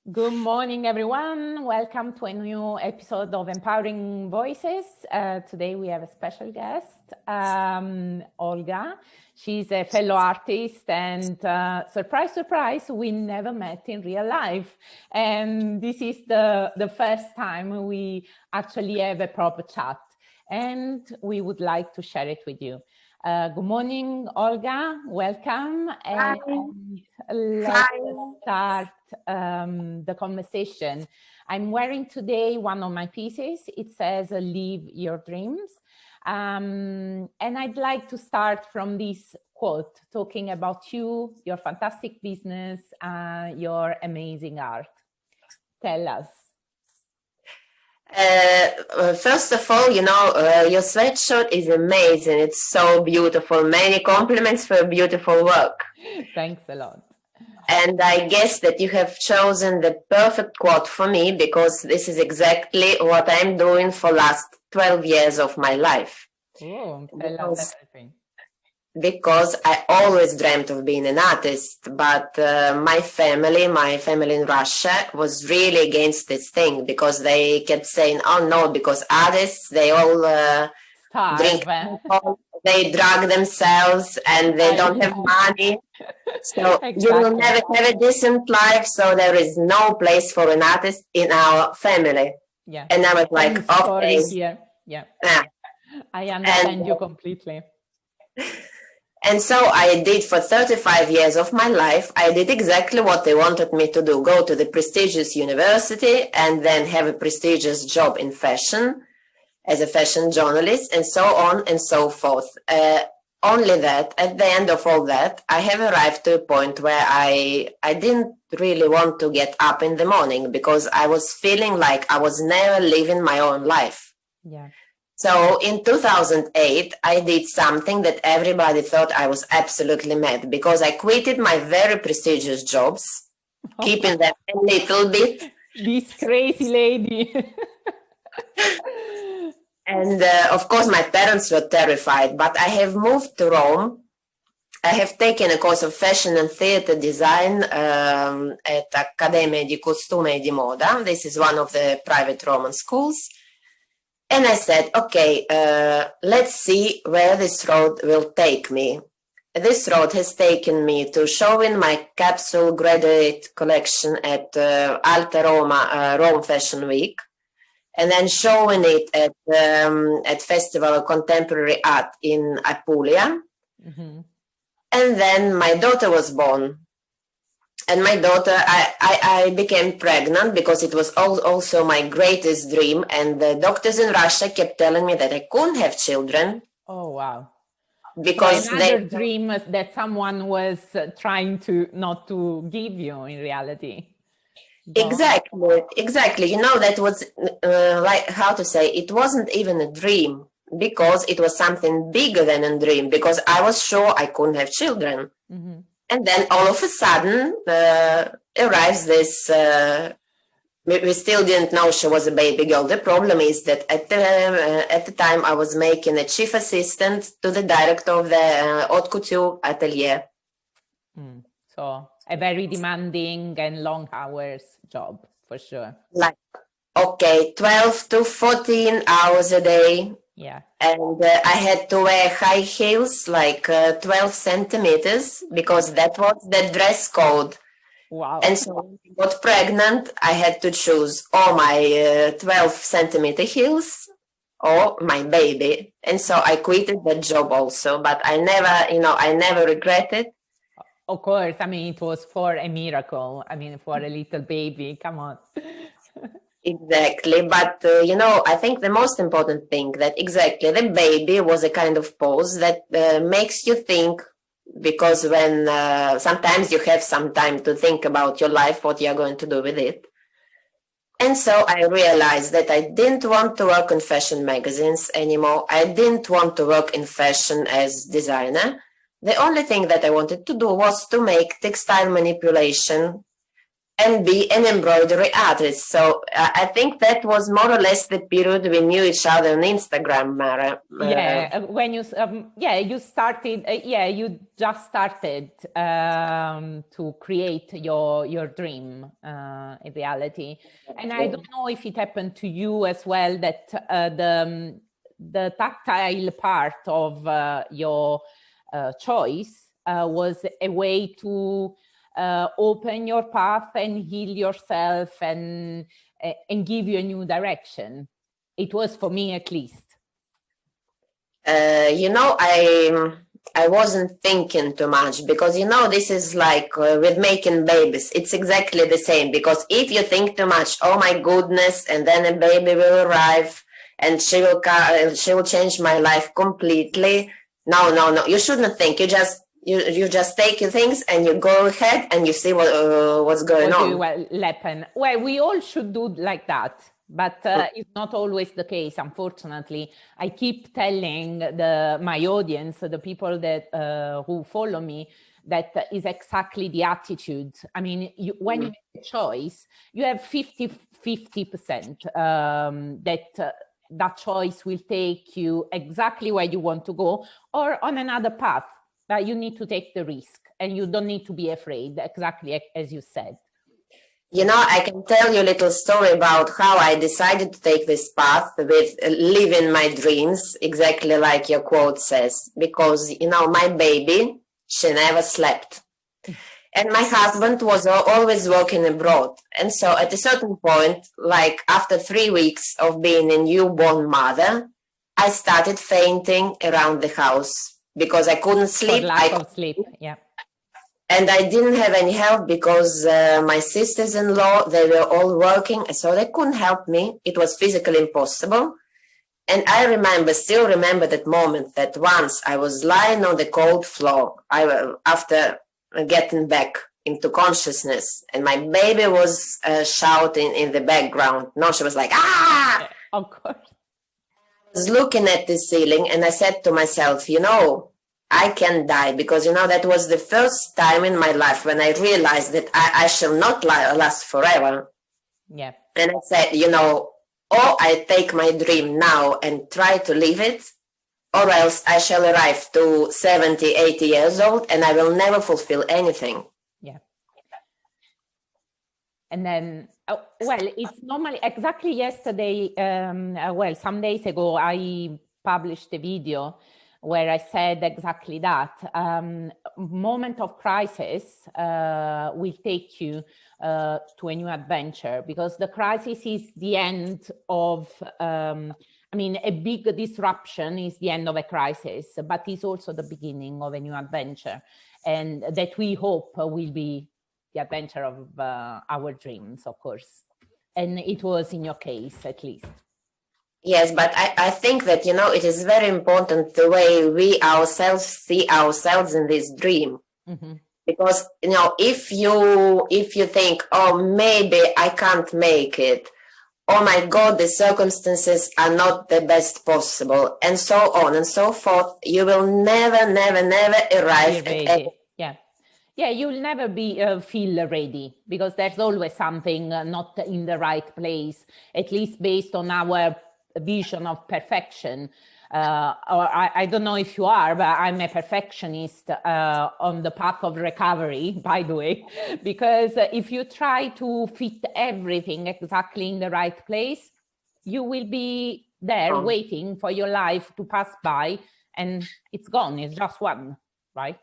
Good morning, everyone. Welcome to a new episode of Empowering Voices. Today we have a special guest, Olga. She's a fellow artist and surprise, surprise, we never met in real life. And this is the first time we actually have a proper chat and we would like to share it with you. Good morning, Olga. Welcome. Hi. And let's start the conversation. I'm wearing today one of my pieces. It says, "Live your dreams." And I'd like to start from this quote, talking about you, your fantastic business, your amazing art. Tell us. First of all, your sweatshirt is amazing. It's so beautiful. Many compliments for beautiful work. Thanks a lot. And I guess that you have chosen the perfect quote for me because this is exactly what I'm doing for last 12 years of my life. Oh, tell us everything. Because I always dreamt of being an artist, but my family in Russia was really against this thing because they kept saying, "Oh no, because artists, they all drink alcohol, they drug themselves, and they don't have money. So exactly. You will never have a decent life. So there is no place for an artist in our family." Yeah. And I was like, "Okay, yeah. I understand you completely." And so I did for 35 years of my life, I did exactly what they wanted me to do, go to the prestigious university and then have a prestigious job in fashion as a fashion journalist and so on and so forth. Only that, at the end of all that, I have arrived to a point where I didn't really want to get up in the morning because I was feeling like I was never living my own life. Yeah. So in 2008, I did something that everybody thought I was absolutely mad because I quitted my very prestigious jobs, keeping them a little bit. This crazy lady. And of course, my parents were terrified, but I have moved to Rome. I have taken a course of fashion and theater design at Accademia di Costume e di Moda. This is one of the private Roman schools. And I said, okay, let's see where this road will take me. This road has taken me to showing my capsule graduate collection at Alta Roma, Rome Fashion Week, and then showing it at Festival of Contemporary Art in Apulia. Mm-hmm. And then my daughter was born. And my daughter, I became pregnant because it was also my greatest dream. And the doctors in Russia kept telling me that I couldn't have children. Oh, wow. Because so another dream that someone was trying to not to give you in reality. Exactly. You know, that was like, how to say, it wasn't even a dream because it was something bigger than a dream because I was sure I couldn't have children. Mm-hmm. And then all of a sudden arrives this, we still didn't know she was a baby girl. The problem is that at the time I was making a chief assistant to the director of the haute couture atelier. So a very demanding and long hours job for sure. Like, okay, 12 to 14 hours a day. Yeah. And I had to wear high heels, like 12 centimeters, because that was the dress code. Wow. And so when I got pregnant, I had to choose or my 12 centimeter heels or my baby. And so I quitted that job also, but I never regretted. Of course. I mean, it was for a miracle. I mean, for a little baby. Come on. Exactly. But, I think the most important thing that exactly the baby was a kind of pause that makes you think, because when sometimes you have some time to think about your life, what you're going to do with it. And so I realized that I didn't want to work in fashion magazines anymore. I didn't want to work in fashion as designer. The only thing that I wanted to do was to make textile manipulation and be an embroidery artist. So I think that was more or less the period we knew each other on Instagram, Mara. When you you started, you just started to create your dream in reality. And I don't know if it happened to you as well, that the tactile part of your choice was a way to open your path and heal yourself and give you a new direction. It was for me, at least. I wasn't thinking too much because, this is like with making babies. It's exactly the same, because if you think too much, oh my goodness, and then a baby will arrive and she will change my life completely. No. You shouldn't think. You just take your things and you go ahead and you see what's going on. Well, we all should do like that. But it's not always the case, unfortunately. I keep telling my audience, the people that who follow me, that is exactly the attitude. I mean, when you make a choice, you have 50% that choice will take you exactly where you want to go, or on another path. But you need to take the risk, and you don't need to be afraid, exactly as you said. I can tell you a little story about how I decided to take this path with living my dreams, exactly like your quote says. Because, my baby, she never slept. And my husband was always working abroad. And so at a certain point, like after 3 weeks of being a newborn mother, I started fainting around the house because I couldn't sleep. For lack of sleep, yeah. And I didn't have any help because my sisters-in-law, they were all working, so they couldn't help me. It was physically impossible. And I still remember that moment, that once I was lying on the cold floor after getting back into consciousness, and my baby was shouting in the background. No, she was like, ah! Of course. I was looking at the ceiling and I said to myself, I can die, because, that was the first time in my life when I realized that I shall not last forever. Yeah. And I said, or I take my dream now and try to live it, or else I shall arrive to 70, 80 years old and I will never fulfill anything. Yeah. And then, it's normally exactly yesterday, some days ago, I published a video where I said exactly that. Moment of crisis will take you to a new adventure, because the crisis is the end of, a big disruption is the end of a crisis, but it's also the beginning of a new adventure. And that we hope will be the adventure of our dreams, of course. And it was in your case, at least. Yes, but I think that, it is very important the way we ourselves see ourselves in this dream. Mm-hmm. Because, if you think, oh, maybe I can't make it, oh my God, the circumstances are not the best possible, and so on and so forth, you will never, never, never arrive at Yeah, you'll never feel ready, because there's always something not in the right place, at least based on our vision of perfection. Or I don't know if you are, but I'm a perfectionist on the path of recovery, by the way, because if you try to fit everything exactly in the right place, you will be there waiting for your life to pass by, and it's gone. It's just one, right?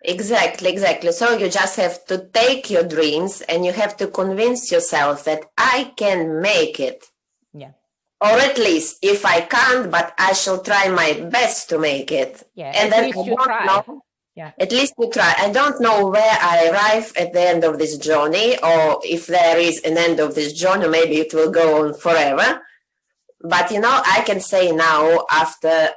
Exactly. So you just have to take your dreams and you have to convince yourself that I can make it. Yeah. Or at least, if I can't, but I shall try my best to make it. Yeah, and at least you try. Yeah. At least you try. I don't know where I arrive at the end of this journey, or if there is an end of this journey, maybe it will go on forever. But, I can say now, after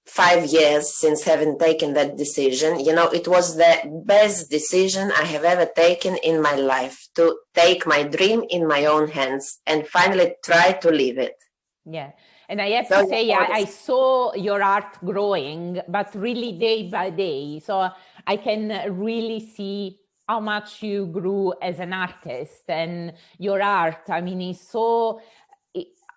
5 years since having taken that decision, it was the best decision I have ever taken in my life, to take my dream in my own hands and finally try to live it. Yeah. And I have to say, I saw your art growing, but really day by day. So I can really see how much you grew as an artist, and your art, I mean, is so,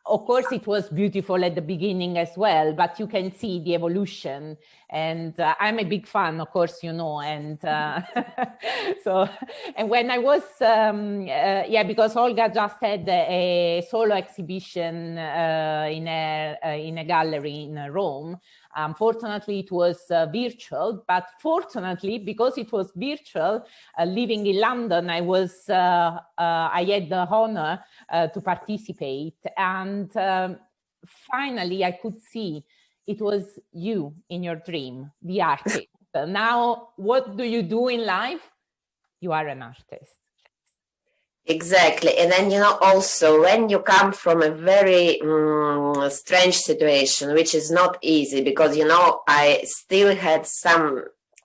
of course, it was beautiful at the beginning as well, but you can see the evolution. And I'm a big fan, of course, you know. And so, and when I was, yeah, because Olga just had a solo exhibition in a gallery in Rome. Unfortunately, it was virtual, but fortunately, because it was virtual, living in London, I had the honor to participate. And finally, I could see it was you in your dream, the artist. Now, what do you do in life? You are an artist. Exactly. And then, also when you come from a very strange situation, which is not easy because, I still had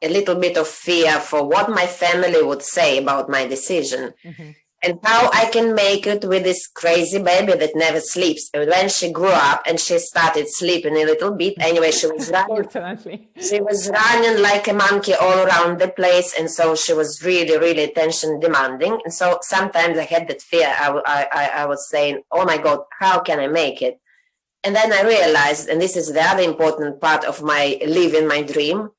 a little bit of fear for what my family would say about my decision. Mm-hmm. And how I can make it with this crazy baby that never sleeps. And when she grew up and she started sleeping a little bit, anyway, she was running. She was running like a monkey all around the place, and so she was really, really attention demanding. And so sometimes I had that fear. I was saying, "Oh my God, how can I make it?" And then I realized, and this is the other important part of my living my dream,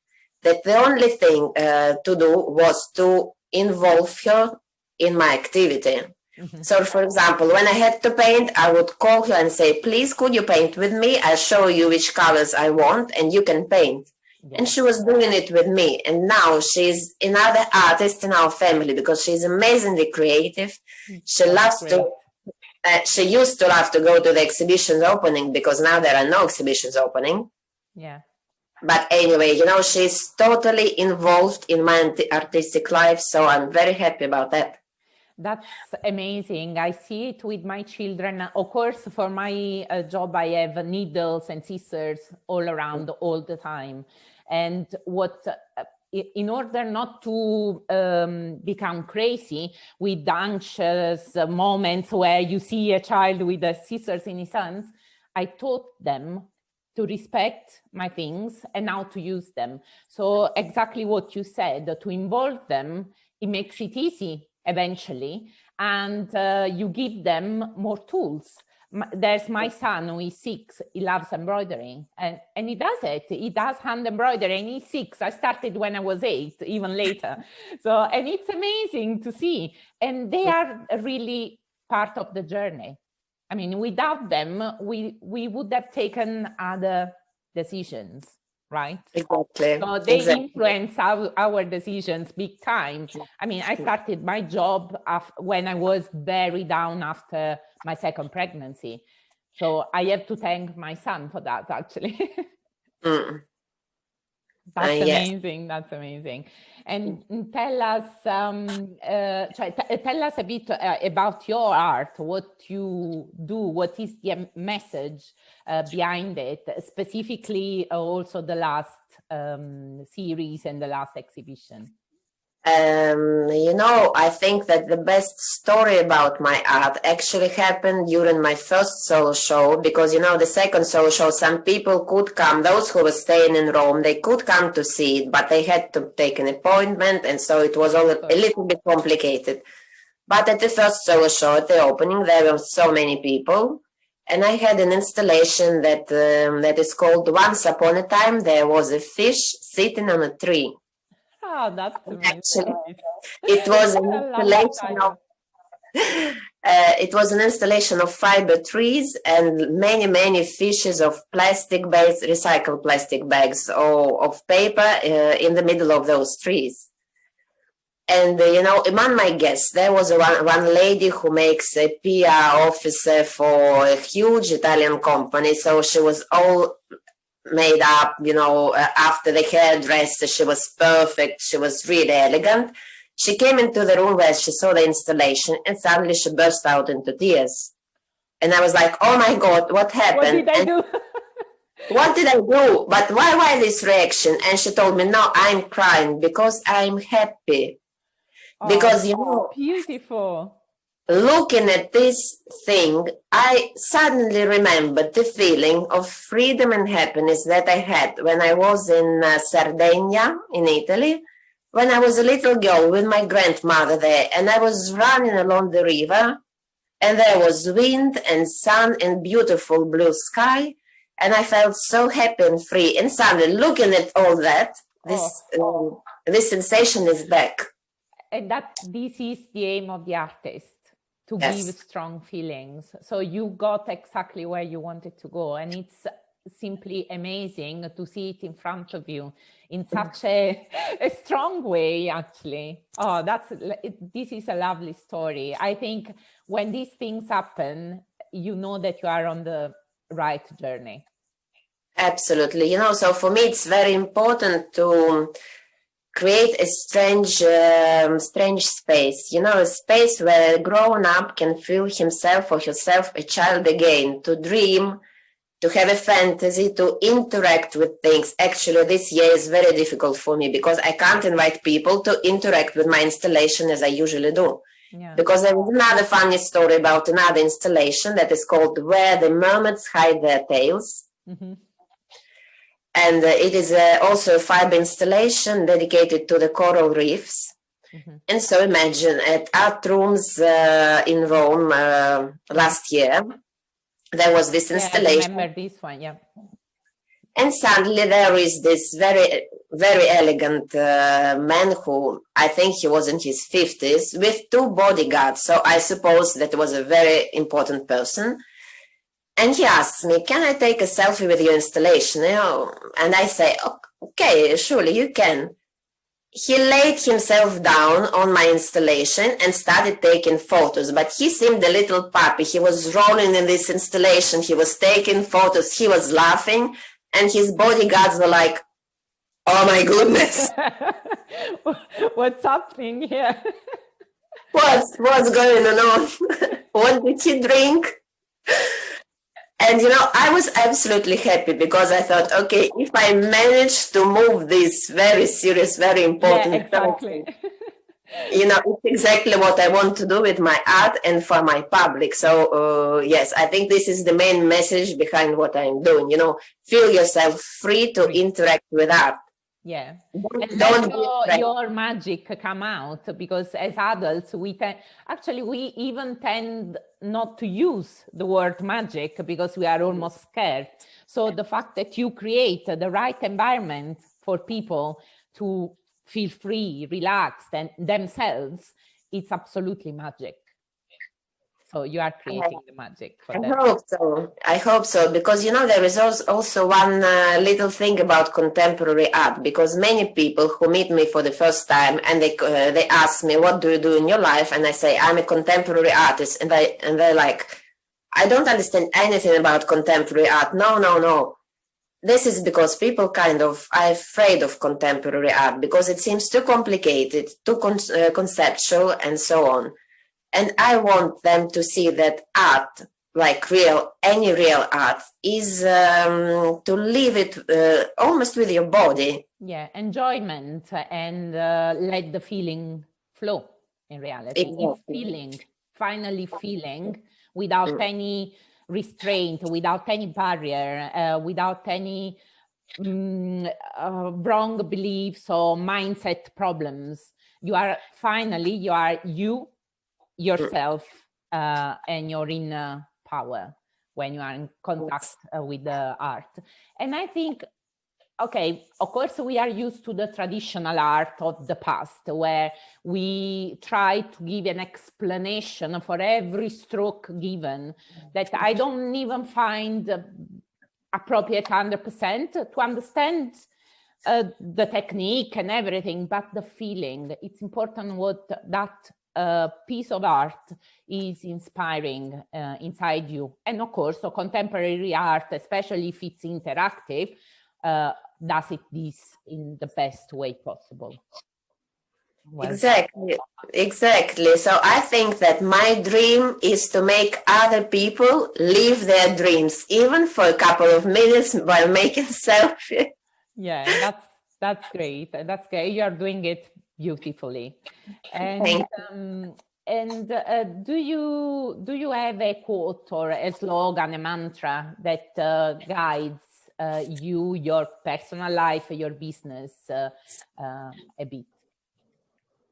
that the only thing to do was to involve her in my activity. Mm-hmm. So, for example, when I had to paint, I would call her and say, "Please, could you paint with me? I'll show you which colors I want and you can paint." Yeah. And she was doing it with me. And now she's another artist in our family because she's amazingly creative. She loves to, she used to love to go to the exhibitions opening because now there are no exhibitions opening. Yeah. But anyway, she's totally involved in my artistic life. So I'm very happy about that. That's amazing. I see it with my children. Of course, for my job, I have needles and scissors all around all the time. And in order not to become crazy with anxious moments where you see a child with the scissors in his hands, I taught them to respect my things and how to use them. So exactly what you said, to involve them, it makes it easy eventually, and you give them more tools. There's my son who is 6, he loves embroidering, and he does it. He does hand embroidery, and he's 6. I started when I was 8, even later. So, and it's amazing to see, and they are really part of the journey. I mean, without them, we would have taken other decisions, right? Exactly. So they influence our decisions big time. I mean, I started my job when I was very down after my second pregnancy. So I have to thank my son for that, actually. That's amazing. Yes. That's amazing. And tell us, tell us a bit about your art, what you do, what is the message behind it, specifically also the last series and the last exhibition. I think that the best story about my art actually happened during my first solo show because, the second solo show, some people could come, those who were staying in Rome, they could come to see it, but they had to take an appointment, and so it was all a little bit complicated. But at the first solo show, at the opening, there were so many people, and I had an installation that is called "Once Upon a Time, There Was a Fish Sitting on a Tree." Oh, that's amazing. Actually, it was an installation of it was an installation of fiber trees and many, many fishes of plastic-based recycled plastic bags or of paper in the middle of those trees. And among my guests, there was one lady who makes a PR officer for a huge Italian company. So she was all made up, after the hairdresser, she was perfect, she was really elegant. She came into the room where she saw the installation and suddenly she burst out into tears. And I was like, "Oh my God, what happened? What did I do?" What did I do? But why this reaction? And she told me, "No, I'm crying because I'm happy." Because, beautiful. Looking at this thing, I suddenly remembered the feeling of freedom and happiness that I had when I was in Sardinia, in Italy, when I was a little girl with my grandmother there, and I was running along the river, and there was wind and sun and beautiful blue sky, and I felt so happy and free. And suddenly, looking at all that, this sensation is back. And this is the aim of the artist, to give strong feelings. So you got exactly where you wanted to go, and it's simply amazing to see it in front of you in such a strong way, actually. Oh, this is a lovely story. I think when these things happen, you know that you are on the right journey. Absolutely. So for me, it's very important to create a strange space, a space where a grown-up can feel himself or herself a child again, to dream, to have a fantasy, to interact with things. Actually, this year is very difficult for me because I can't invite people to interact with my installation as I usually do. Yeah. Because there is another funny story about another installation that is called Where the Mermaids Hide Their Tails. Mm-hmm. And it is also a fiber installation dedicated to the coral reefs. Mm-hmm. And so imagine at art rooms in Rome last year, there was this installation. I remember this one, yeah. And suddenly there is this very, very elegant man who, I think he was in his 50s, with 2 bodyguards. So I suppose that was a very important person. And he asked me, can I take a selfie with your installation? And I say, okay, surely you can. He laid himself down on my installation and started taking photos, but he seemed a little puppy. He was rolling in this installation. He was taking photos. He was laughing, and his bodyguards were like, oh my goodness. What's happening here? What's going on? What did he drink? And, I was absolutely happy because I thought, okay, if I manage to move this very serious, very important exactly. It's exactly what I want to do with my art and for my public. So, yes, I think this is the main message behind what I'm doing. Feel yourself free to interact with art. Yeah, and let your magic come out, because as adults, we even tend not to use the word magic because we are almost scared. So the fact that you create the right environment for people to feel free, relaxed, and themselves, it's absolutely magic. So you are creating the magic for them. I hope so, because there is also one little thing about contemporary art, because many people who meet me for the first time and they ask me, what do you do in your life? And I say, I'm a contemporary artist, and they're like, I don't understand anything about contemporary art. No. This is because people are afraid of contemporary art because it seems too complicated, too conceptual, and so on. And I want them to see that art, like any real art, is to live it almost with your body. Yeah, enjoyment, and let the feeling flow in reality. Exactly. It's feeling, finally feeling, without any restraint, without any barrier, without any wrong beliefs or mindset problems. You are yourself and your inner power when you are in contact with the art. And I think, okay, of course, we are used to the traditional art of the past, where we try to give an explanation for every stroke given that I don't even find appropriate 100% to understand the technique and everything, but the feeling. It's important what that piece of art is inspiring inside you. And of course, so contemporary art, especially if it's interactive, does this in the best way possible. Well, exactly. So I think that my dream is to make other people live their dreams, even for a couple of minutes, by making selfie. Yeah, that's great. That's great. You are doing it beautifully. And do you have a quote or a slogan, a mantra that guides you, your personal life, your business a bit?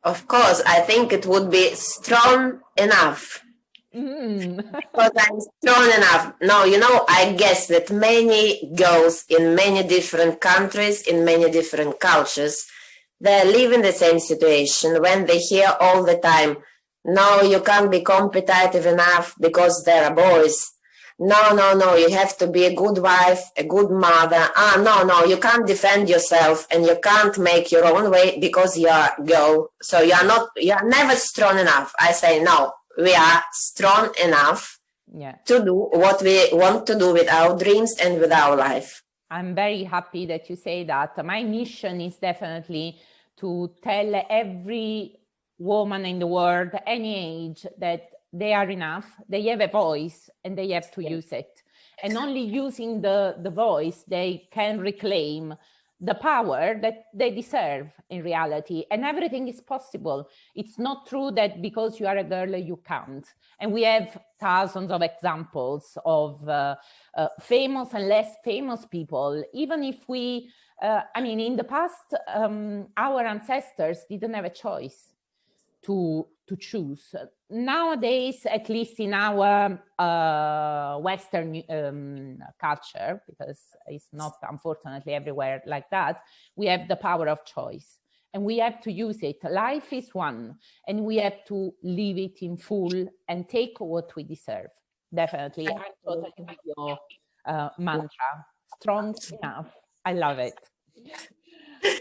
Of course, I think it would be strong enough. Because I'm strong enough. No, I guess that many girls in many different countries, in many different cultures, they live in the same situation when they hear all the time, no, you can't be competitive enough because there are boys. No, you have to be a good wife, a good mother. No, you can't defend yourself and you can't make your own way because you are a girl. So you are never strong enough. I say no, we are strong enough to do what we want to do with our dreams and with our life. I'm very happy that you say that. My mission is definitely to tell every woman in the world, any age, that they are enough, they have a voice, and they have to use it. And only using the voice, they can reclaim the power that they deserve in reality. And everything is possible. It's not true that because you are a girl, you can't. And we have thousands of examples of famous and less famous people. Even if we, in the past, our ancestors didn't have a choice to choose. Nowadays, at least in our Western culture, because it's not unfortunately everywhere like that, we have the power of choice and we have to use it. Life is one and we have to live it in full and take what we deserve. Definitely. I totally with your mantra, strong enough. I love it.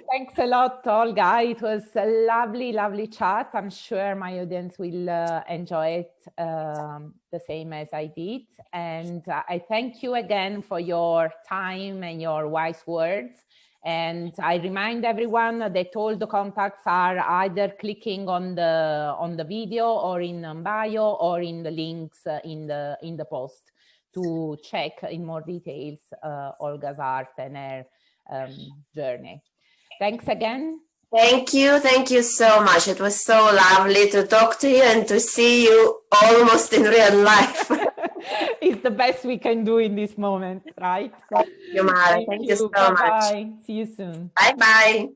Thanks a lot, Olga. It was a lovely chat. I'm sure my audience will enjoy it the same as I did. And I thank you again for your time and your wise words. And I remind everyone that all the contacts are either clicking on the video or in bio or in the links in the post to check in more details Olga's art and her journey. Thanks again. Thank you so much. It was so lovely to talk to you and to see you almost in real life. It's the best we can do in this moment, right? Thank you, Mara. Thank you so much. Bye-bye. See you soon. Bye.